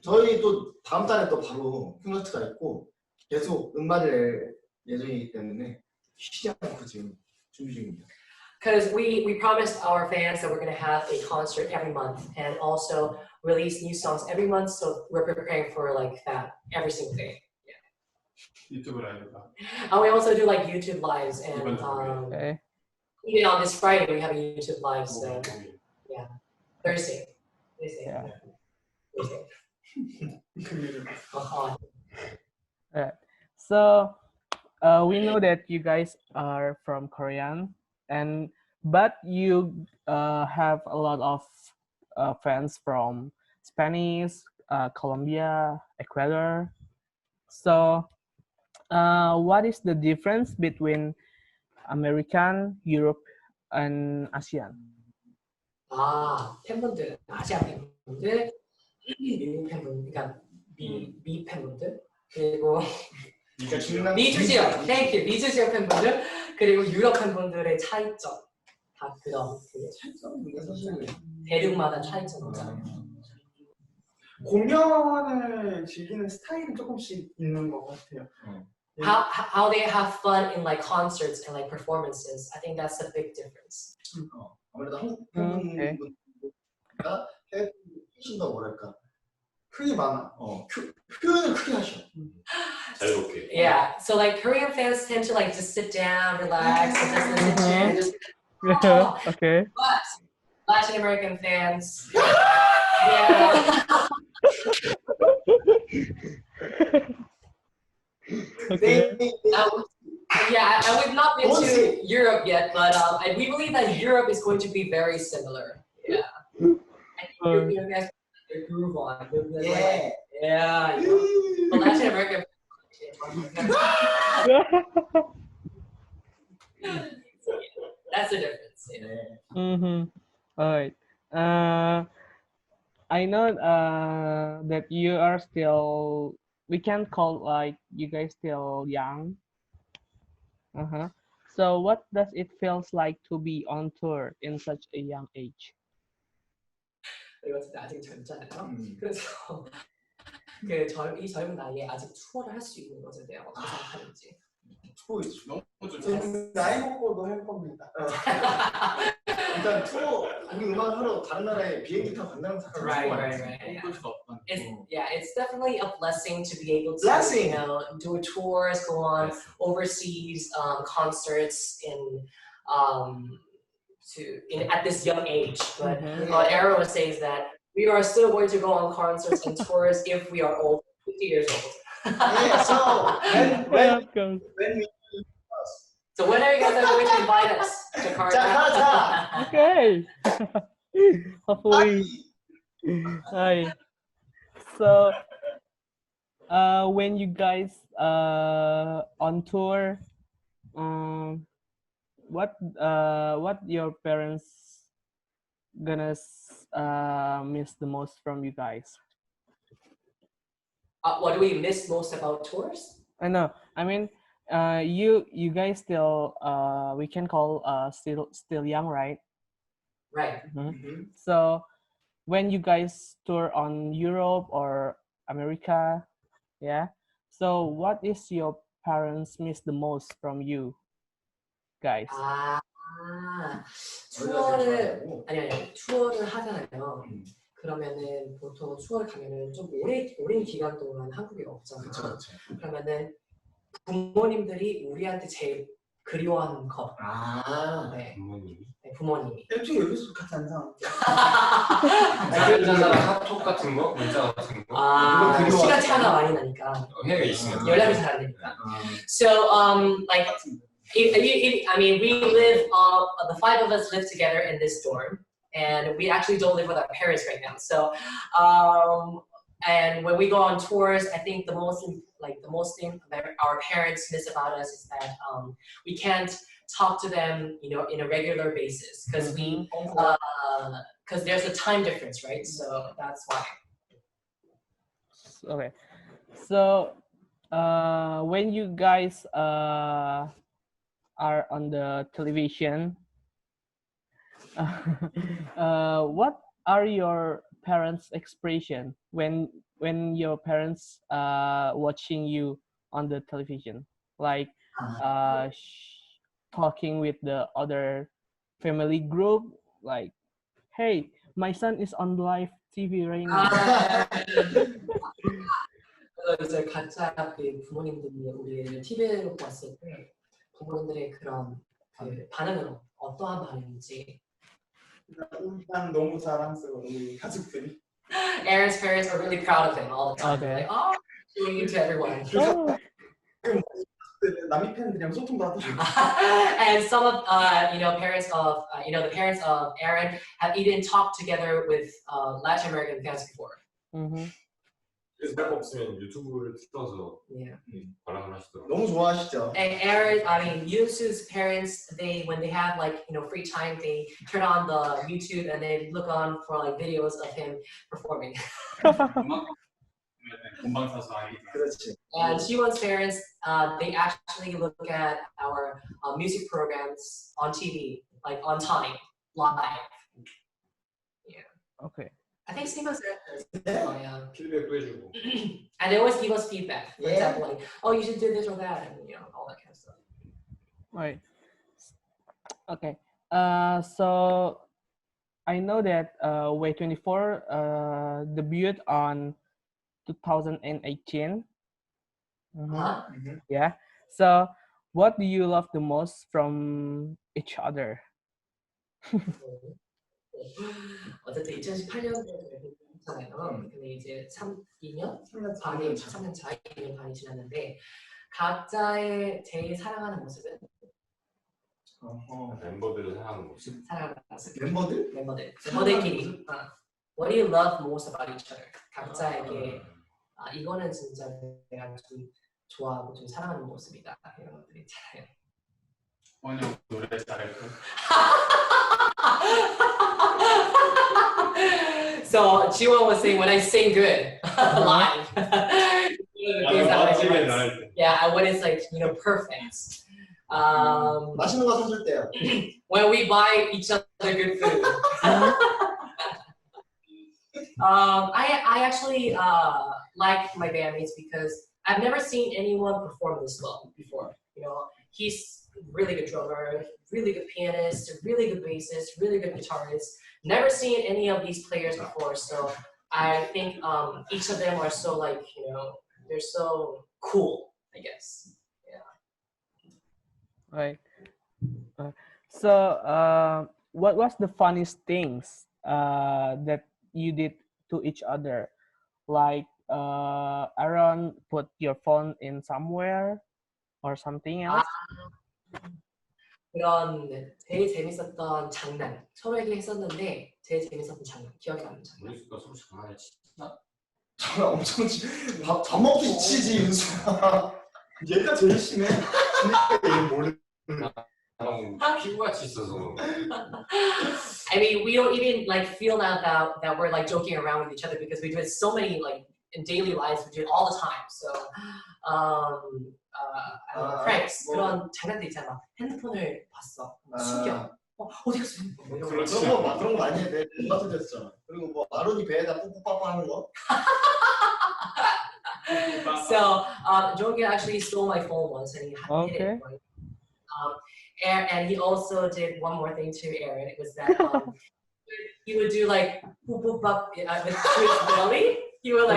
S7: 저희 또 다음 달에 또 바로 콘서트가 있고 계속 음반을 낼 예정이기 때문에 쉬지 않고 지금 준비 중입니다.
S2: Because we promised our fans that we're going to have a concert every month and also release new songs every month, so we're preparing for like that every single day.
S8: 유튜브 라이브가.
S2: We also do like YouTube lives and even on this Friday we have a YouTube live. So Thursday.
S1: Yeah. So we know that you guys are from Korean, but you have a lot of fans from Spanish, Colombia, Ecuador. So what is the difference between American, Europe, and ASEAN?
S2: 팬분들, 아시아 팬분들, 미국 팬분들, 그러니까 미 팬분들, 그리고 미주 지역, 미주 지역 팬분들, 그리고 유럽 팬분들의 차이점, 다 그런
S7: 사실
S2: 대륙마다 차이점 있잖아요.
S6: 공연을 즐기는 스타일은 조금씩 있는 것 같아요.
S2: How they have fun in like concerts and like performances, I think that's a big difference.
S7: 아무래도 한국 팬분들보다 해외 팬분들이 훨씬 더 뭐랄까
S6: 흥이 많아.
S7: 표현을 크게 하셔.
S5: 자유롭게.
S2: Yeah, so like Korean fans tend to like just sit down, relax, and just listen to it. And just,
S1: Okay.
S2: But Latin American fans, yeah.
S1: Okay.
S2: I would not been to Europe yet, but we believe that Europe is going to be very similar. Yeah. And European guys, they groove on. But Latin American, That's the difference.
S1: Mm-hmm. All right. I know that you are still, we can call like you guys still young. Uh-huh. So what does it feels like to be on tour in such a young age?
S2: 이거 진짜 아직 젊잖아요. 그래서 이 젊은 나이에 아직 투어를 할 수 있는 것에 대해 어떻게 생각하는지.
S7: 투어 너무 좋죠.
S6: 저는 나이 먹고도 할 겁니다.
S7: 일단 투어 우리 음악 하러 다른 나라에 비행기 타고 간다는 거 자체가
S2: Right. It's definitely a blessing to be able to do tours, go on overseas concerts at this young age. But what Aaron was saying is that we are still going to go on concerts and tours if we are old, 50 years old.
S7: So
S2: when are you guys going to invite us? Jakarta.
S1: Okay. Hopefully. Hi. So, when you guys on tour, what your parents gonna miss the most from you guys?
S2: What do we miss most about tours?
S1: I know. I mean, you guys still we can call still young, right?
S2: Right.
S1: So when you guys tour on Europe or America, yeah. So what is your parents miss the most from you guys?
S2: 투어를 하잖아요. 그러면은 보통 투어를 가면은 좀 오랜 기간 동안 한국에 없잖아요. 그러면은 부모님들이 우리한테 제일 그리워하는 것. 부모님이.
S6: 일종의 여기서 같이 안 사.
S5: 카톡 같은 거, 문자 같은 거.
S2: 시간 차가 많이 나니까.
S5: 해외에 있으면
S2: 연락이 잘 안 되니까. So like. I mean, we live, the 5 of us live together in this dorm, and we actually don't live with our parents right now. So, and when we go on tours, I think the most thing that our parents miss about us is that we can't talk to them, in a regular basis because there's a time difference, right? So that's why.
S1: Okay, so when you guys are on the television, what are your parents' expression when your parents watching you on the television, like talking with the other family group, like, hey, my son is on live TV right now.
S2: 이제 각자 부모님들이 우리를 TV로 봤을 때 부모님들의 그런 반응은 어떠한 반응인지.
S6: 일단 너무 자랑스러워 우리 가족들이.
S2: Aaron's parents are really proud of him all the time.
S1: Okay.
S2: Like, showing it to everyone.
S6: 남미 팬들이랑 소통도 하더라고요.
S2: And some of parents of the parents of Aaron have even talked together with Latin American fans before.
S5: 그래서 할 거 없으면 유튜브를 틀어서 관람을 하시더라고요.
S7: 너무 좋아하시죠?
S2: And Aaron, Yusu's parents, when they have free time, they turn on the YouTube and they look on for videos of him performing. And Siwon's parents, they actually look at our music programs on TV, on time, live. Yeah.
S1: Okay.
S2: I think Siwon's
S5: 피드백도 해주고.
S2: and they always give us feedback. For example, oh, you should do this or that, and all that kind of stuff.
S1: Right. Okay. So I know that W24 debuted on 2018. Yeah. So what do you love the most from each other?
S2: 어쨌든 2018년도에 했잖아요. 근데 이제 2년 반이 지났는데 각자의 제일 사랑하는 모습은?
S5: 멤버들을 사랑하는 모습.
S2: 사랑하는 모습.
S7: 멤버들끼리.
S2: What do you love most about each other? 각자에게 이거는 진짜 내가 좀 좋아하고 좀 사랑하는 모습이다 이런 것들이 있잖아요.
S8: 원영 노래 잘할까?
S2: So Jiwon was saying when I sing good live. Yeah, when it's like perfect.
S7: 맛있는 거 사줄 때요.
S2: When we buy each other good food. I actually like my bandmates because I've never seen anyone perform this well before. He's really good drummer, really good pianist, really good bassist, really good guitarist. Never seen any of these players before, so I think each of them are so they're so cool, I guess. Yeah.
S1: Right. So, what was the funniest things that you did to each other? Like, Aaron put your phone in somewhere or something else?
S2: 그런 제일 재밌었던 장난 서로에게 했었는데 제일 재밌었던 장난 기억에 남는 장난.
S5: 우리가 서로 장난을 치나?
S7: 저는 엄청 밥 먹기 치지 윤수야. 얘가 제일 심해. 얘는 모르.
S5: 피부같이 있어서.
S2: I mean, we don't even feel now that we're joking around with each other because we do it so many in daily lives. We do it all the time. So, I don't know, pranks 그런 장난들 있잖아. 핸드폰을 봤어. 숨겨. 어디 갔어?
S7: 그런 거 많이 해. 내가 들렸잖아. 그리고 뭐 아론이 배에다 뽀뽀뽀뽀 하는 거.
S2: So, Jongil actually stole my phone once and he hid it. And he also did one more thing to Aaron. It was that he would do boop boop bop with his belly. He would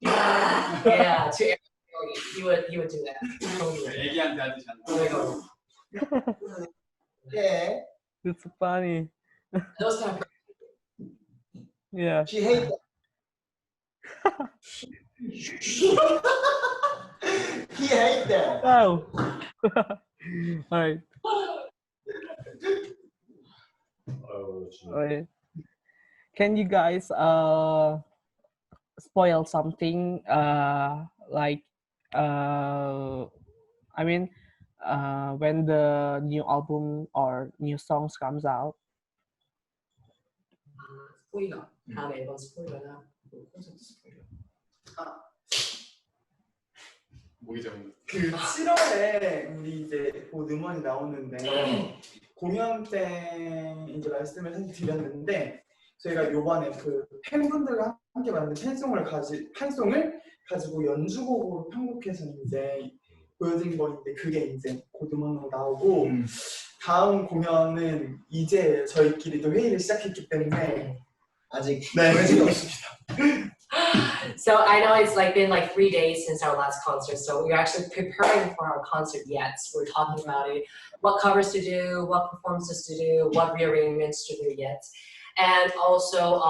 S2: yeah, to Aaron. He would do that.
S8: 애기한테 하듯이 한다.
S7: Yeah.
S1: It's funny.
S2: Those kind of.
S1: Yeah.
S7: She hates that. He hates that.
S1: Oh. All right. Okay. Can you guys spoil something I mean when the new album or new songs comes out?
S2: 스포일러. 다음 앨범 스포일러나 콘서트 스포일러.
S6: 그 7월에 우리 이제 곧 음원이 나오는데 공연 때 이제 말씀을 사실 드렸는데 저희가 요번에 그 팬분들과 함께 만든 팬송을 가지고 연주곡으로 편곡해서 이제 보여드린 거인데 그게 이제 곧 음원으로 나오고 다음 공연은 이제 저희끼리도 회의를 시작했기 때문에
S7: 아직
S6: 정해진 게 없습니다.
S2: So I know it's been 3 days since our last concert, so we're actually preparing for our concert yet. We're talking about it, what covers to do, what performances to do, what rearrangements to do yet. And also,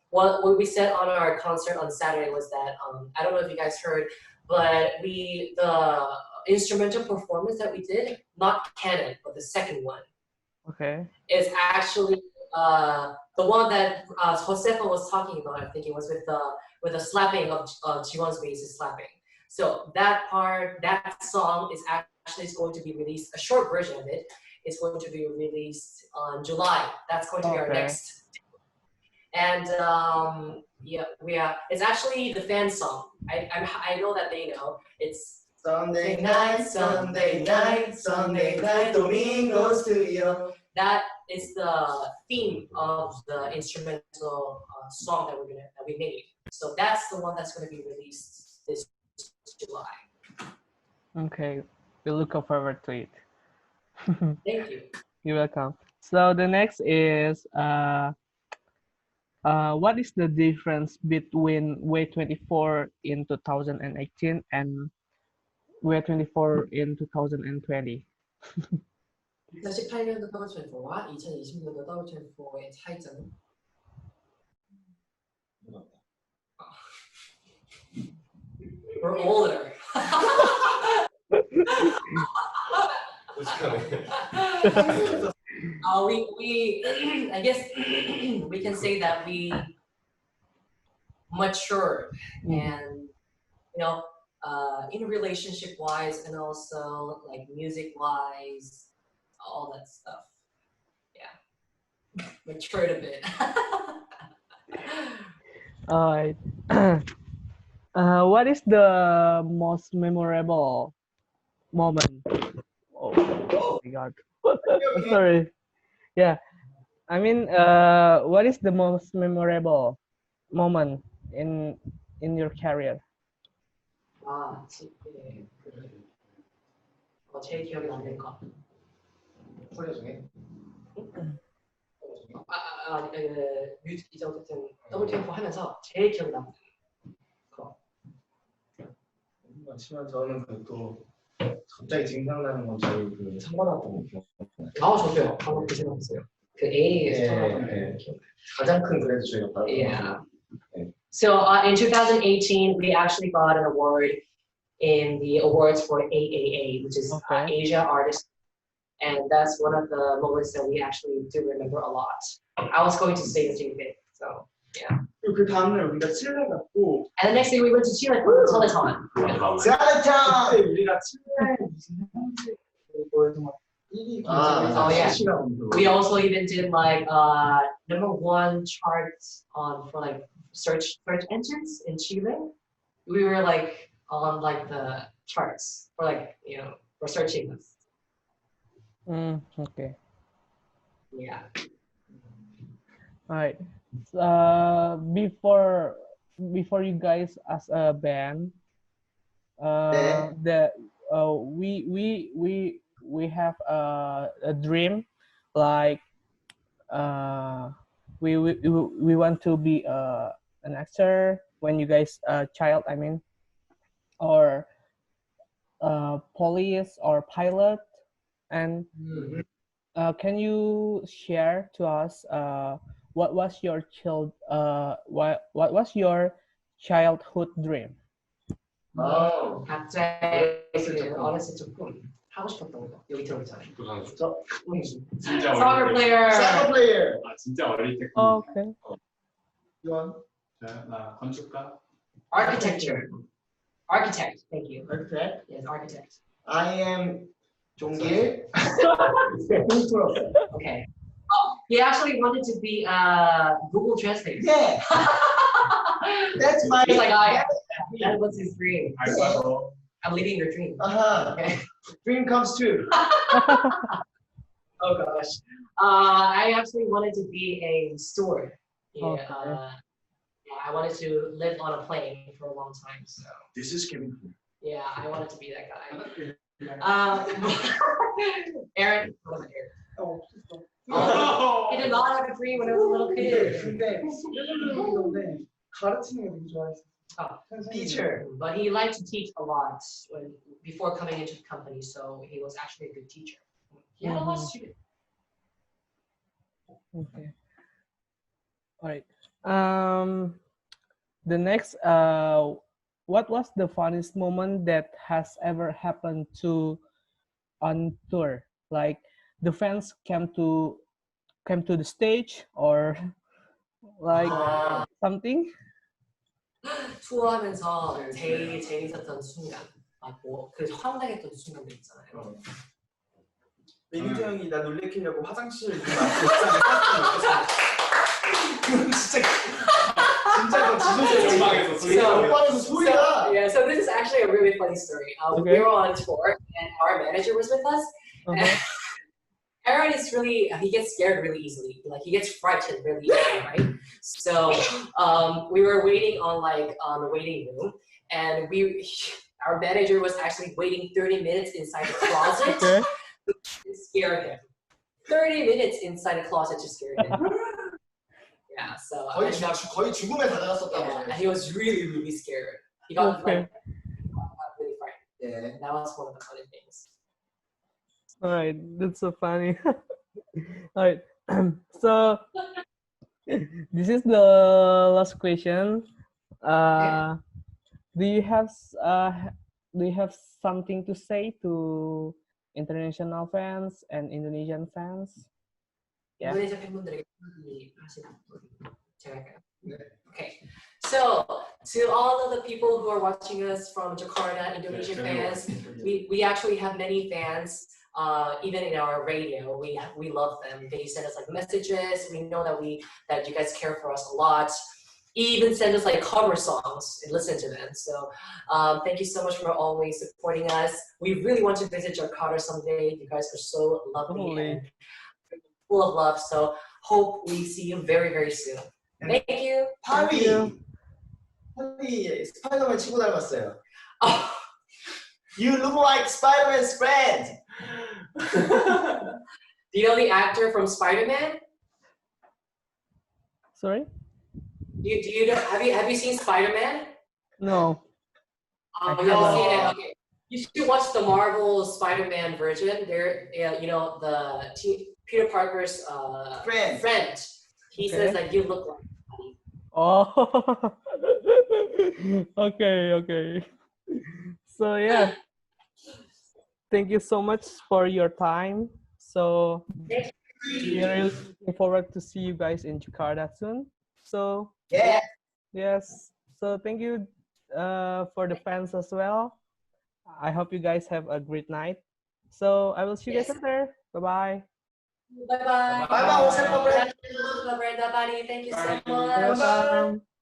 S2: what we said on our concert on Saturday was that, I don't know if you guys heard, but the instrumental performance that we did, not canon, but the second one, is actually the one that Josefa was talking about. I think it was with the slapping of Jiwon's bass is slapping. So that part, that song is actually going to be released. A short version of it is going to be released on July. That's going to be our next. And it's actually the fan song. I know that they know. It's
S7: Sunday night, Sunday night, Sunday night, Domingo Studio.
S2: That is the theme of the instrumental song that we made. So that's the one that's going to be released this July.
S1: Okay, we look forward to it.
S2: Thank you.
S1: You're welcome. So the next is what is the difference between W24 in 2018 and W24 in 2020?
S2: 2018년도 W24와 2020년도 W24의 차이점은? We're older. I guess we can say that we matured and in relationship wise and also like music wise, all that stuff. Yeah, matured a bit.
S1: Alright. What is the most memorable moment? Oh my god. Sorry. Yeah. I mean, what is the most memorable moment in your career?
S2: 아, 제일 기억에 남는 거.
S7: 코리아 중에
S2: 뮤직 이제 어쨌든 W24 하면서 제일 기억에 남는 거.
S7: 그렇지만 저는 그또 갑자기 생각나는 건 저희 그 상관학부 기억.
S2: 저도요. 방금 그 생각했어요. 그 A에서
S7: 네. 가장 큰 그래도 저희가 받았던
S2: Yeah.
S7: 네.
S2: So in 2018, we actually got an award in the awards for AAA, which is Asia Artist, and that's one of the moments that we actually do remember a lot. I was going to say the same thing, so yeah.
S6: 그 다음날 우리가 칠레 갔고.
S2: And the next day we went to Chile for the Teleton.
S7: 짤짱!
S6: 그때 우리가 칠레 무슨 현지 뭐
S2: Oh yeah. We also even did like #1 charts on for like search engines in Chile. We were like on like the charts for like for searching us.
S1: Okay.
S2: Yeah.
S1: All right. Before you guys as a band, we have a dream, like we want to be an actor when you guys child, I mean, or police or pilot, and can you share to us what was your what was your childhood dream?
S2: 각자의 어렸을 적 꿈 하고 싶었던 거 여기 들어있잖아요.
S8: 진짜
S2: Soccer
S8: 어릴 때.
S2: player.
S7: Soccer player.
S8: 아 진짜 어릴 때.
S1: Okay.
S7: 이완.
S8: 나 건축가.
S2: Architecture. Architect. Thank you.
S7: Architect.
S2: Yes, architect.
S7: I am 종길.
S2: Okay. Oh, he actually wanted to be Google Translate.
S7: Yeah. That's my.
S2: He's like, that was his dream. I'm living your dream. Okay.
S7: Dream comes true.
S2: Oh gosh. I actually wanted to be a steward. Yeah.
S1: Okay.
S2: I wanted to live on a plane for a long time. So.
S7: This is Kevin.
S2: Yeah, I wanted to be that guy. Aaron, what was it, Aaron?
S6: Oh.
S2: He did not have a dream when he was a little kid.
S6: 근데 가르치는 게 너무 좋아했어.
S7: Teacher.
S2: But he liked to teach a lot before coming into the company, so he was actually a good teacher. He had a lot of students.
S1: Okay. All right. The next, what was the funniest moment that has ever happened to on tour? Like the fans came to the stage or like something?
S2: 투어하면서 제일 재밌었던 순간, 그 황당했던 순간들 있잖아요.
S6: 매니저 형이 나 놀래키려고 화장실 문 앞에 있잖아. 진짜 지저분해. 소리가.
S2: Yeah, so this is actually a really funny story. We were on tour and our manager was with us. And Aaron is really, he gets scared really easily. Like he gets frightened really easily, right? So we were waiting on the waiting room, and our manager was actually waiting 30 minutes inside the closet. It scared him. 30 minutes inside the closet to scare him. Yeah, so
S7: 거의 죽음에 다가갔었다고.
S2: and he was really, really scared. He got really frightened.
S7: Yeah.
S2: That was one of the funny things.
S1: All right, that's so funny. All right, so this is the last question. Do you have something to say to international fans and Indonesian fans? Yeah.
S2: 인도네시아 팬분들에게 한마디 하시는 분 제가 할까요?
S7: 네.
S2: Okay. So to all of the people who are watching us from Jakarta, Indonesian fans, we actually have many fans. Even in our radio, we love them. They send us like messages. We know that you guys care for us a lot. Even send us like cover songs and listen to them. So thank you so much for always supporting us. We really want to visit Jakarta someday. You guys are so lovely and full of love. So hope we see you very, very soon. Thank you.
S7: 파리 스파이더맨 친구 닮았어요. You look like Spider-Man's friend.
S2: Do you know the actor from Spider-Man?
S1: Sorry?
S2: Do you know, have you seen Spider-Man?
S1: No.
S2: You haven't seen it? Okay. You should watch the Marvel Spider-Man version. There, you know, Peter Parker's friend. He says that you look like him.
S1: Oh. Okay. So yeah. Thank you so much for your time. So we're really looking forward to see you guys in Jakarta soon. So
S7: Yeah.
S1: yes. So thank you for the fans as well. I hope you guys have a great night. So I will see you guys later. Bye-bye.
S2: Bye-bye.
S7: Bye-bye, Brenda.
S2: Brenda, buddy. Thank you so much.
S1: Welcome.